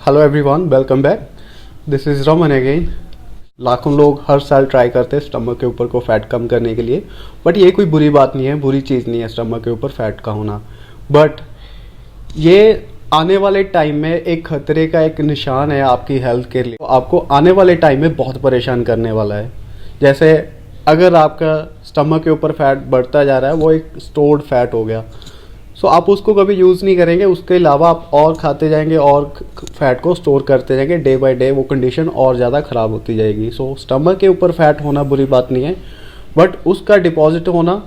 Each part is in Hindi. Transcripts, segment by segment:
Hello everyone, welcome back. This is Raman again. लाखों लोग हर साल ट्राई करते हैं स्टमक के ऊपर को फैट कम करने के लिए, बट ये कोई बुरी बात नहीं है, बुरी चीज़ नहीं है स्टमक के ऊपर फैट का होना। बट ये आने वाले टाइम में एक खतरे का एक निशान है आपकी हेल्थ के लिए, तो आपको आने वाले टाइम में बहुत परेशान करने वाला है। जैसे अगर आपका स्टमक के ऊपर फैट बढ़ता जा रहा है, वो एक स्टोर्ड फैट हो गया, सो आप उसको कभी यूज़ नहीं करेंगे, उसके अलावा आप और खाते जाएंगे और फैट को स्टोर करते जाएंगे, डे बाय डे वो कंडीशन और ज़्यादा ख़राब होती जाएगी। सो स्टमक के ऊपर फैट होना बुरी बात नहीं है, बट उसका डिपॉजिट होना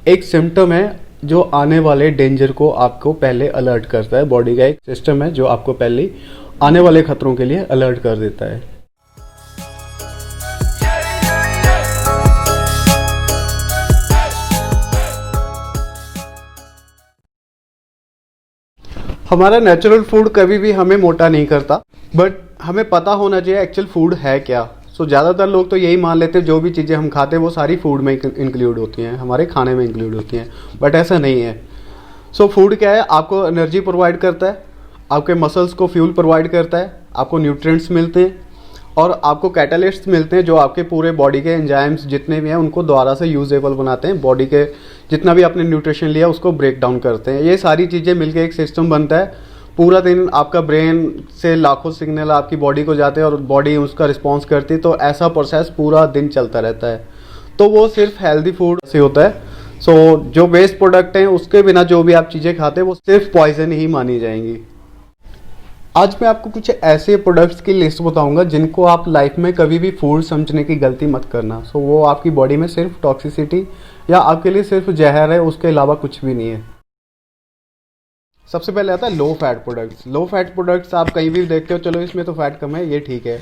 एक सिम्टम है जो आने वाले डेंजर को आपको पहले अलर्ट करता है। बॉडी का एक सिस्टम है जो आपको पहले आने वाले खतरों के लिए अलर्ट कर देता है। हमारा नेचुरल फूड कभी भी हमें मोटा नहीं करता, बट हमें पता होना चाहिए एक्चुअल फूड है क्या। सो ज़्यादातर लोग तो यही मान लेते हैं जो भी चीज़ें हम खाते हैं वो सारी फूड में इंक्लूड होती हैं, हमारे खाने में इंक्लूड होती हैं, बट ऐसा नहीं है। सो फूड क्या है? आपको एनर्जी प्रोवाइड करता है, आपके मसल्स को फ्यूल प्रोवाइड करता है, आपको न्यूट्रिएंट्स मिलते हैं और आपको कैटालिस्ट्स मिलते हैं जो आपके पूरे बॉडी के एंजाइम्स जितने भी हैं उनको दोबारा से यूजेबल बनाते हैं, बॉडी के जितना भी आपने न्यूट्रिशन लिया उसको ब्रेक डाउन करते हैं। ये सारी चीज़ें मिलकर एक सिस्टम बनता है। पूरा दिन आपका ब्रेन से लाखों सिग्नल आपकी बॉडी को जाते हैं और बॉडी उसका रिस्पॉन्स करती है, तो ऐसा प्रोसेस पूरा दिन चलता रहता है। तो वो सिर्फ हेल्दी फूड से होता है। सो जो वेस्ट प्रोडक्ट हैं उसके बिना जो भी आप चीज़ें खाते हैं वो सिर्फ पॉइजन ही मानी जाएंगी। आज मैं आपको कुछ ऐसे प्रोडक्ट्स की लिस्ट बताऊंगा जिनको आप लाइफ में कभी भी फूड समझने की गलती मत करना। सो वो आपकी बॉडी में सिर्फ टॉक्सिसिटी या आपके लिए सिर्फ जहर है, उसके अलावा कुछ भी नहीं है। सबसे पहले आता है low fat products. Low fat products आप कहीं भी देखते हो, चलो इसमें तो फैट कम है, ये ठीक है,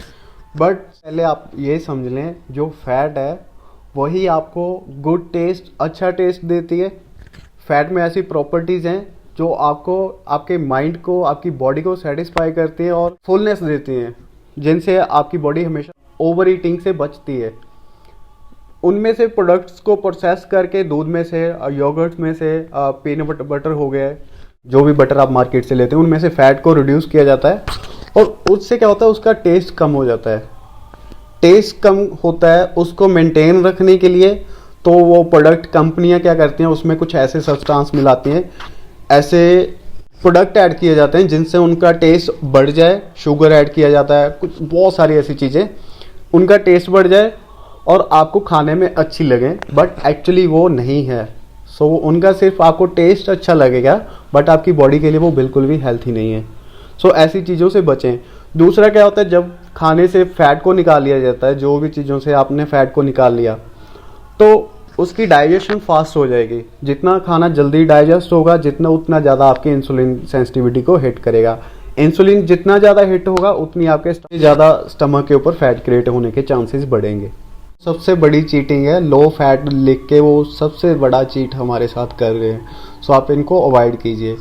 बट पहले आप ये समझ लें जो फैट है वही आपको गुड टेस्ट, अच्छा टेस्ट देती है। फैट में ऐसी प्रॉपर्टीज़ हैं जो आपको आपके माइंड को, आपकी बॉडी को सेटिस्फाई करती हैं और फुलनेस देती हैं, जिनसे आपकी बॉडी हमेशा ओवर ईटिंग से बचती है। उनमें से प्रोडक्ट्स को प्रोसेस करके दूध में से, योगर्ट में से, पीनट बटर हो गया, जो भी बटर आप मार्केट से लेते हैं उनमें से फैट को रिड्यूस किया जाता है और उससे क्या होता है, उसका टेस्ट कम हो जाता है। टेस्ट कम होता है, उसको मेंटेन रखने के लिए तो वो प्रोडक्ट कंपनियां क्या करती हैं, उसमें कुछ ऐसे सब्सटेंस मिलाती हैं, ऐसे प्रोडक्ट ऐड किए जाते हैं जिनसे उनका टेस्ट बढ़ जाए। शुगर ऐड किया जाता है, कुछ बहुत सारी ऐसी चीज़ें, उनका टेस्ट बढ़ जाए और आपको खाने में अच्छी लगे, बट एक्चुअली वो नहीं है। सो उनका सिर्फ आपको टेस्ट अच्छा लगेगा, बट आपकी बॉडी के लिए वो बिल्कुल भी हेल्थी नहीं है। सो ऐसी चीज़ों से बचें। दूसरा क्या होता है, जब खाने से फैट को निकाल लिया जाता है, जो भी चीज़ों से आपने फैट को निकाल लिया तो उसकी डाइजेशन फास्ट हो जाएगी। जितना खाना जल्दी डाइजेस्ट होगा जितना, उतना ज़्यादा आपकी इंसुलिन सेंसिटिविटी को हिट करेगा। इंसुलिन जितना ज़्यादा हिट होगा उतनी आपके ज़्यादा स्टमक के ऊपर फैट क्रिएट होने के चांसेस बढ़ेंगे। सबसे बड़ी चीटिंग है, लो फैट लिख के वो सबसे बड़ा चीट हमारे साथ कर रहे हैं। सो आप इनको अवॉइड कीजिए।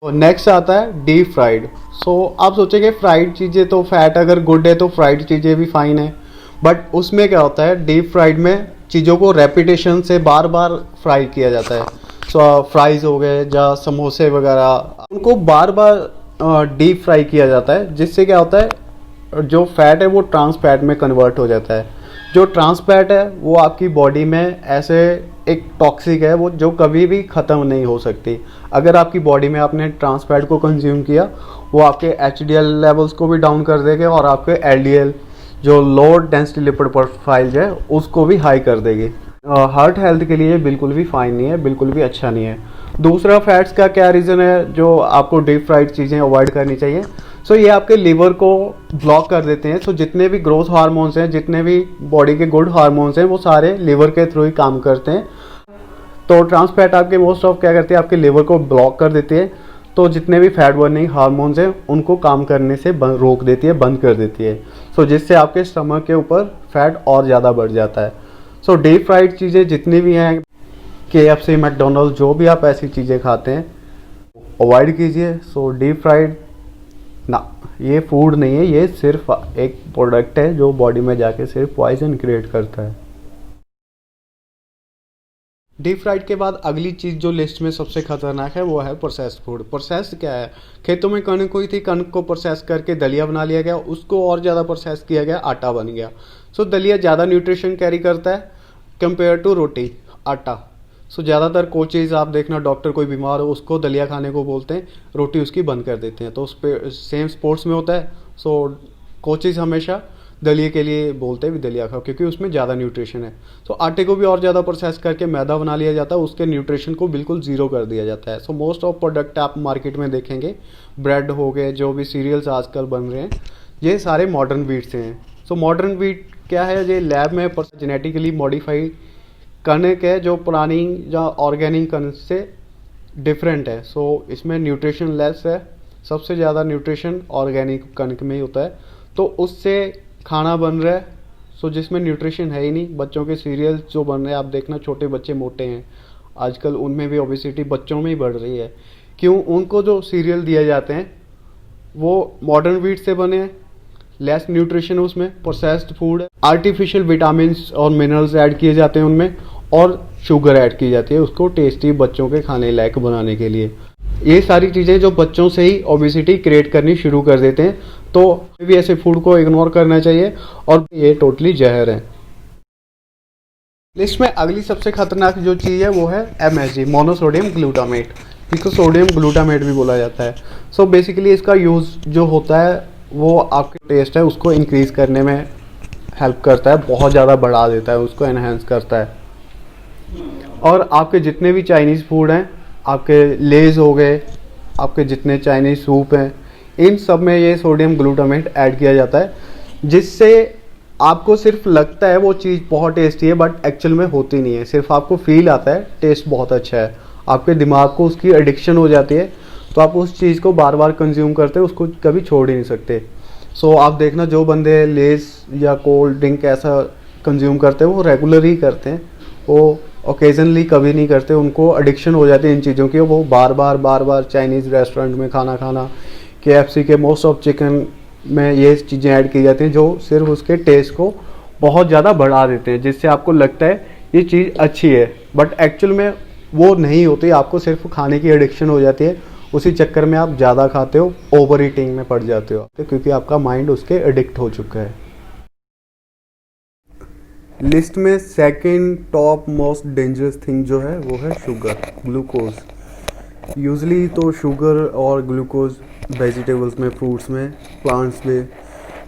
और नेक्स्ट आता है डीप फ्राइड। सो आप सोचेंगे फ्राइड चीज़ें तो फैट अगर गुड है तो फ्राइड चीज़ें भी फाइन है, बट उसमें क्या होता है, डीप फ्राइड में चीज़ों को रेपिटेशन से बार बार फ्राई किया जाता है। सो फ्राइज हो गए या समोसे वगैरह, उनको बार बार डीप फ्राई किया जाता है, जिससे क्या होता है, जो फैट है वो ट्रांस फैट में कन्वर्ट हो जाता है। जो ट्रांस फैट है वो आपकी बॉडी में ऐसे एक टॉक्सिक है, वो जो कभी भी ख़त्म नहीं हो सकती। अगर आपकी बॉडी में आपने ट्रांस फैट को कंज्यूम किया, वो आपके एचडीएल लेवल्स को भी डाउन कर देगा और आपके एलडीएल जो लो डेंसिटी लिपिड प्रोफाइल है उसको भी हाई कर देगी। हार्ट हेल्थ के लिए बिल्कुल भी फाइन नहीं है, बिल्कुल भी अच्छा नहीं है। दूसरा फैट्स का क्या रीज़न है जो आपको डीप फ्राइड चीज़ें अवॉइड करनी चाहिए? सो ये आपके लीवर को ब्लॉक कर देते हैं। सो जितने भी ग्रोथ हार्मोन्स हैं, जितने भी बॉडी के गुड हार्मोन्स हैं, वो सारे लीवर के थ्रू ही काम करते हैं। तो ट्रांस फैट आपके मोस्ट ऑफ क्या करती है, आपके लीवर को ब्लॉक कर देती है, तो जितने भी फैट बर्निंग हार्मोन्स हैं उनको काम करने से रोक देती है, बंद कर देती है। सो जिससे आपके स्टमक के ऊपर फैट और ज़्यादा बढ़ जाता है। सो डीप फ्राइड चीज़ें जितनी भी हैं, KFC, मैकडोनल्ड, जो भी आप ऐसी चीज़ें खाते हैं अवॉइड कीजिए। सो डीप फ्राइड ना, ये फूड नहीं है, ये सिर्फ एक प्रोडक्ट है जो बॉडी में जाके सिर्फ पॉइजन क्रिएट करता है। डीप फ्राइड के बाद अगली चीज़ जो लिस्ट में सबसे खतरनाक है वो है प्रोसेस्ड फूड। प्रोसेस्ड क्या है? खेतों में कणक हुई थी, कणक को प्रोसेस करके दलिया बना लिया गया, उसको और ज़्यादा प्रोसेस किया गया, आटा बन गया। सो दलिया ज़्यादा न्यूट्रिशन कैरी करता है कंपेयर टू रोटी, आटा। सो ज़्यादातर कोचेज़ आप देखना, डॉक्टर कोई बीमार हो उसको दलिया खाने को बोलते हैं, रोटी उसकी बंद कर देते हैं। तो उस पर सेम स्पोर्ट्स में होता है। सो कोचेज़ हमेशा दलिया के लिए बोलते हैं भी दलिया खाओ, क्योंकि उसमें ज़्यादा न्यूट्रिशन है। तो आटे को भी और ज़्यादा प्रोसेस करके मैदा बना लिया जाता है, उसके न्यूट्रिशन को बिल्कुल ज़ीरो कर दिया जाता है। सो मोस्ट ऑफ प्रोडक्ट आप मार्केट में देखेंगे, ब्रेड हो गए, जो भी सीरियल्स आजकल बन रहे हैं, ये सारे मॉडर्न व्हीट से हैं। सो मॉडर्न व्हीट क्या है? ये लैब में जेनेटिकली मॉडिफाइड कणक है, जो पुरानी या ऑर्गेनिक कणक से डिफरेंट है। सो इसमें न्यूट्रिशन लेस है, सबसे ज़्यादा न्यूट्रिशन ऑर्गेनिक कणक में ही होता है। तो उससे खाना बन रहा है, सो जिसमें न्यूट्रिशन है ही नहीं। बच्चों के सीरियल जो बन रहे हैं, आप देखना छोटे बच्चे मोटे हैं आजकल, उनमें भी ओबेसिटी बच्चों में ही बढ़ रही है। क्यों? उनको जो सीरियल दिए जाते हैं वो मॉडर्न व्हीट से बने हैं, लेस न्यूट्रिशन उसमें, प्रोसेस्ड फूड है, आर्टिफिशियल विटामिन और मिनरल्स ऐड किए जाते हैं उनमें, और शुगर ऐड की जाती है उसको टेस्टी बच्चों के खाने लायक बनाने के लिए। ये सारी चीज़ें जो बच्चों से ही ओबेसिटी क्रिएट करनी शुरू कर देते हैं। तो भी ऐसे फूड को इग्नोर करना चाहिए, और ये टोटली जहर है। लिस्ट में अगली सबसे खतरनाक जो चीज़ है वो है MSG, मोनोसोडियम ग्लूटामेट, जिसको सोडियम ग्लूटामेट भी बोला जाता है। सो बेसिकली इसका यूज़ जो होता है वो आपके टेस्ट है उसको इंक्रीज़ करने में हेल्प करता है, बहुत ज़्यादा बढ़ा देता है, उसको एनहेंस करता है। और आपके जितने भी चाइनीज़ फूड हैं, आपके लेज़ हो गए, आपके जितने चाइनीज़ सूप हैं, इन सब में ये सोडियम ग्लूटामेट ऐड किया जाता है, जिससे आपको सिर्फ लगता है वो चीज़ बहुत टेस्टी है, बट एक्चुअल में होती नहीं है। सिर्फ आपको फील आता है टेस्ट बहुत अच्छा है, आपके दिमाग को उसकी एडिक्शन हो जाती है, तो आप उस चीज़ को बार बार कंज्यूम करते हैं, उसको कभी छोड़ ही नहीं सकते। सो आप देखना, जो बंदे लेस या कोल्ड ड्रिंक ऐसा कंज्यूम करते हैं वो रेगुलर ही करते हैं, वो ओकेजनली कभी नहीं करते। उनको एडिक्शन हो जाती है इन चीज़ों की, वो बार बार चाइनीज़ रेस्टोरेंट में खाना खाना, KFC के मोस्ट ऑफ चिकन में ये चीज़ें ऐड की जाती हैं जो सिर्फ उसके टेस्ट को बहुत ज़्यादा बढ़ा देते हैं, जिससे आपको लगता है ये चीज़ अच्छी है, बट एक्चुअल में वो नहीं होती। आपको सिर्फ खाने की एडिक्शन हो जाती है, उसी चक्कर में आप ज़्यादा खाते हो, ओवर ईटिंग में पड़ जाते हो, क्योंकि आपका माइंड उसके एडिक्ट हो चुका है। लिस्ट में second top most dangerous thing जो है वो है शुगर, ग्लूकोज। यूजली तो शुगर और ग्लूकोज वेजिटेबल्स में, फ्रूट्स में, प्लांट्स में,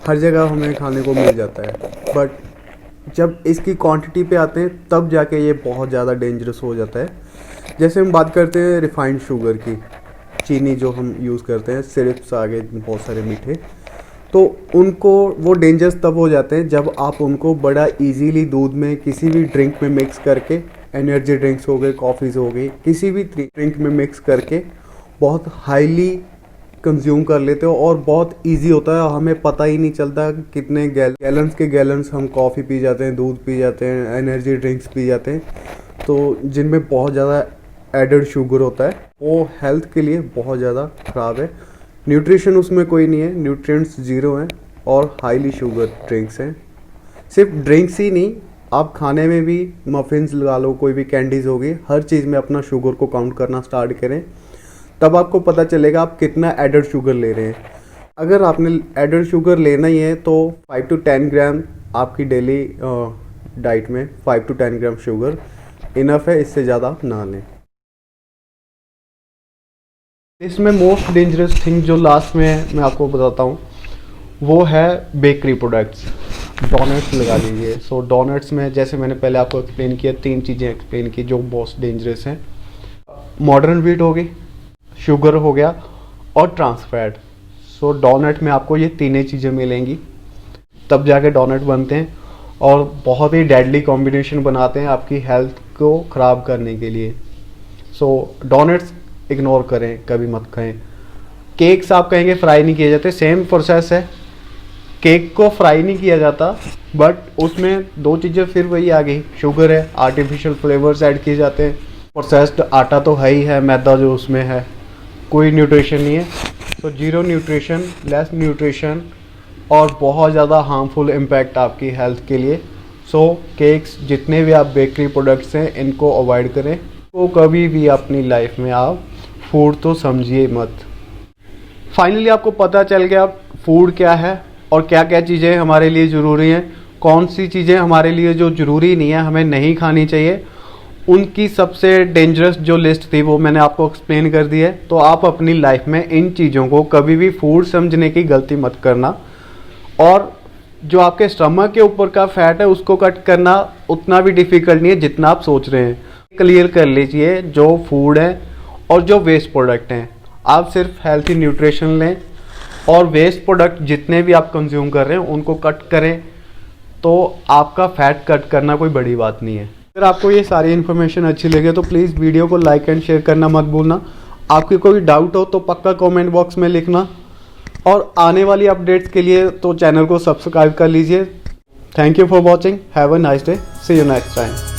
हर जगह हमें खाने को मिल जाता है, बट जब इसकी क्वांटिटी पे आते हैं तब जाके ये बहुत ज़्यादा डेंजरस हो जाता है। जैसे हम बात करते हैं रिफाइंड शुगर की, चीनी जो हम यूज़ करते हैं, सिरप्स आ गए बहुत सारे मीठे, तो उनको वो डेंजरस तब हो जाते हैं जब आप उनको बड़ा इजीली दूध में किसी भी ड्रिंक में मिक्स करके, एनर्जी ड्रिंक्स हो गए, कॉफ़ीज़ हो गई, किसी भी ड्रिंक में मिक्स करके बहुत हाईली कंज्यूम कर लेते हो, और बहुत इजी होता है, हमें पता ही नहीं चलता कितने गैलन्स के गैलन्स हम कॉफ़ी पी जाते हैं, दूध पी जाते हैं, एनर्जी ड्रिंक्स पी जाते हैं, तो जिनमें बहुत ज़्यादा एडेड शुगर होता है, वो हेल्थ के लिए बहुत ज़्यादा ख़राब है। न्यूट्रिशन उसमें कोई नहीं है, न्यूट्रिएंट्स ज़ीरो हैं, और हाईली शुगर ड्रिंक्स हैं। सिर्फ ड्रिंक्स ही नहीं, आप खाने में भी मफ़िन्स लगा लो, कोई भी कैंडीज़ होगी, हर चीज़ में अपना शुगर को काउंट करना स्टार्ट करें, तब आपको पता चलेगा आप कितना एडेड शुगर ले रहे हैं। अगर आपने एडेड शुगर लेना ही है तो 5 to 10 ग्राम आपकी डेली डाइट में 5 to 10 ग्राम शुगर इनफ है, इससे ज़्यादा ना लें। इसमें मोस्ट डेंजरस थिंग जो लास्ट में मैं आपको बताता हूँ वो है बेकरी प्रोडक्ट्स, डोनट्स लगा लीजिए। सो डोनट्स में जैसे मैंने पहले आपको एक्सप्लेन किया, 3 चीज़ें एक्सप्लेन की जो मोस्ट डेंजरस हैं। मॉडर्न व्हीट हो गई, शुगर हो गया, और ट्रांस फैट। सो डोनट में आपको ये तीनों चीज़ें मिलेंगी, तब जाके डोनट बनते हैं, और बहुत ही डेडली कॉम्बिनेशन बनाते हैं आपकी हेल्थ को ख़राब करने के लिए। सो डोनट्स इग्नोर करें, कभी मत खाएं। केक्स आप कहेंगे फ्राई नहीं किए जाते, सेम प्रोसेस है, केक को फ्राई नहीं किया जाता, बट उसमें 2 चीज़ें फिर वही आ गई, शुगर है, आर्टिफिशियल फ्लेवर्स ऐड किए जाते हैं, प्रोसेस्ड आटा तो है ही है, मैदा जो उसमें है, कोई न्यूट्रिशन नहीं है। तो जीरो न्यूट्रिशन, लेस न्यूट्रिशन, और बहुत ज़्यादा हार्मफुल इम्पैक्ट आपकी हेल्थ के लिए। सो केक्स, जितने भी आप बेकरी प्रोडक्ट्स हैं, इनको अवॉइड करें। तो कभी भी अपनी लाइफ में आप फूड तो समझिए मत। फाइनली आपको पता चल गया फूड क्या है और क्या क्या चीज़ें हमारे लिए ज़रूरी हैं, कौन सी चीज़ें हमारे लिए जो ज़रूरी नहीं है, हमें नहीं खानी चाहिए। उनकी सबसे डेंजरस जो लिस्ट थी वो मैंने आपको एक्सप्लेन कर दी है। तो आप अपनी लाइफ में इन चीज़ों को कभी भी फूड समझने की गलती मत करना। और जो आपके स्टमक के ऊपर का फैट है उसको कट करना उतना भी डिफ़िकल्ट नहीं है जितना आप सोच रहे हैं। क्लियर कर लीजिए जो फूड है और जो वेस्ट प्रोडक्ट हैं, आप सिर्फ हेल्थी न्यूट्रिशन लें और वेस्ट प्रोडक्ट जितने भी आप कंज्यूम कर रहे हैं उनको कट करें। तो आपका फैट कट करना कोई बड़ी बात नहीं है। अगर आपको ये सारी इन्फॉर्मेशन अच्छी लगे तो प्लीज़ वीडियो को लाइक एंड शेयर करना मत भूलना। आपकी कोई डाउट हो तो पक्का कमेंट बॉक्स में लिखना, और आने वाली अपडेट्स के लिए तो चैनल को सब्सक्राइब कर लीजिए। Thank you for watching, have a nice day, see you next time.